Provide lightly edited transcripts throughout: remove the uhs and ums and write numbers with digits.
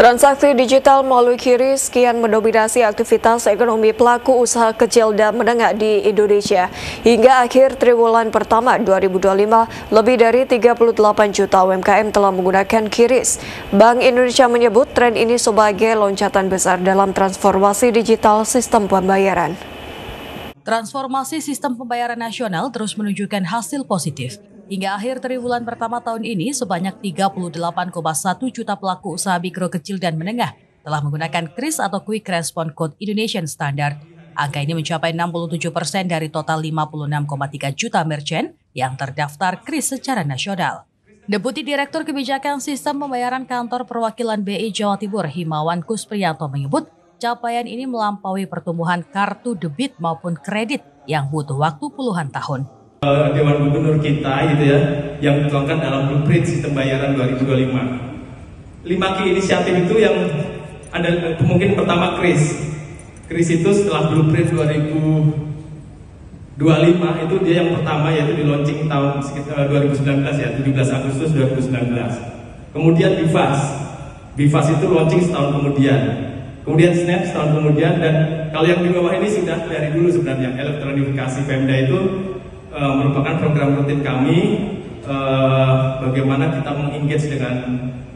Transaksi digital melalui QRIS kian mendominasi aktivitas ekonomi pelaku usaha kecil dan menengah di Indonesia. Hingga akhir triwulan pertama 2025, lebih dari 38 juta UMKM telah menggunakan QRIS. Bank Indonesia menyebut tren ini sebagai loncatan besar dalam transformasi digital sistem pembayaran. Transformasi sistem pembayaran nasional terus menunjukkan hasil positif. Hingga akhir triwulan pertama tahun ini, sebanyak 38,1 juta pelaku usaha mikro kecil dan menengah telah menggunakan QRIS atau Quick Response Code Indonesian Standard. Angka ini mencapai 67% dari total 56,3 juta merchant yang terdaftar QRIS secara nasional. Deputi Direktur Kebijakan Sistem Pembayaran Kantor Perwakilan BI Jawa Timur, Himawan Kuspriyanto menyebut, capaian ini melampaui pertumbuhan kartu debit maupun kredit yang butuh waktu puluhan tahun. Dewan Gubernur kita gitu ya, yang dituangkan dalam blueprint sistem pembayaran 2025. 5 key inisiatif itu yang ada, mungkin pertama QRIS. QRIS itu setelah blueprint 2025 itu dia yang pertama, yaitu di launching tahun 2019 ya, 17 Agustus 2019. Kemudian BIFAS itu launching setahun kemudian. Kemudian SNAP setahun kemudian, dan kalau yang di bawah ini sudah dari dulu sebenarnya. Elektronifikasi Pemda itu merupakan program rutin kami, bagaimana kita mengengage dengan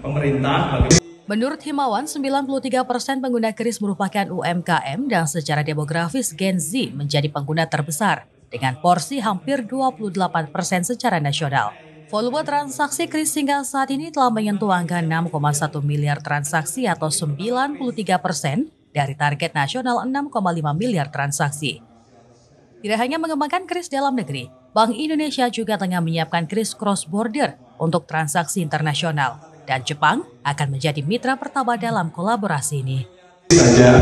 pemerintah. Menurut Himawan, 93% pengguna QRIS merupakan UMKM dan secara demografis Gen Z menjadi pengguna terbesar dengan porsi hampir 28% secara nasional. Volume transaksi QRIS hingga saat ini telah menyentuh angka 6,1 miliar transaksi atau 93% dari target nasional 6,5 miliar transaksi. Tidak hanya mengembangkan QRIS dalam negeri, Bank Indonesia juga tengah menyiapkan QRIS cross-border untuk transaksi internasional. Dan Jepang akan menjadi mitra pertama dalam kolaborasi ini. Saja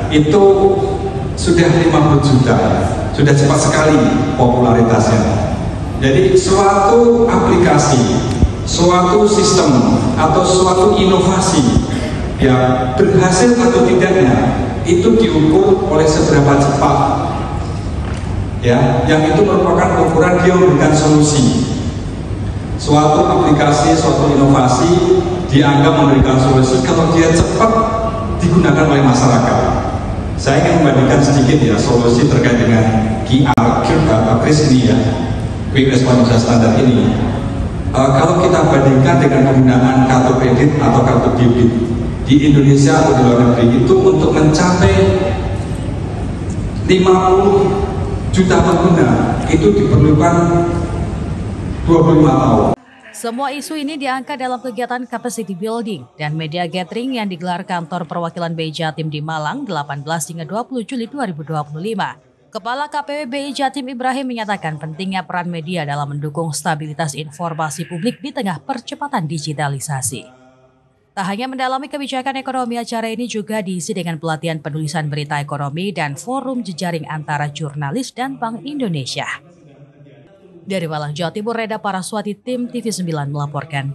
itu sudah 50 juta, sudah cepat sekali popularitasnya. Jadi suatu aplikasi, suatu sistem, atau suatu inovasi yang berhasil atau tidaknya itu diukur oleh seberapa cepat. Ya, yang itu merupakan ukuran dia memberikan solusi. Suatu aplikasi, suatu inovasi dianggap memberikan solusi kalau dia cepat digunakan oleh masyarakat. Saya ingin membandingkan sedikit ya solusi terkait dengan QRIS ini ya, Quick Response Standard ini. Kalau kita bandingkan dengan penggunaan kartu kredit atau kartu debit di Indonesia atau di luar negeri, itu untuk mencapai 50 juta pengguna itu diperlukan 25 tahun. Semua isu ini diangkat dalam kegiatan capacity building dan media gathering yang digelar kantor perwakilan BI Jatim di Malang 18 hingga 20 Juli 2025. Kepala KPW BI Jatim Ibrahim menyatakan pentingnya peran media dalam mendukung stabilitas informasi publik di tengah percepatan digitalisasi. Tak hanya mendalami kebijakan ekonomi, acara ini juga diisi dengan pelatihan penulisan berita ekonomi dan forum jejaring antara jurnalis dan Bank Indonesia. Dari Malang, Jawa Timur, Reda Paraswati, tim TV9 melaporkan.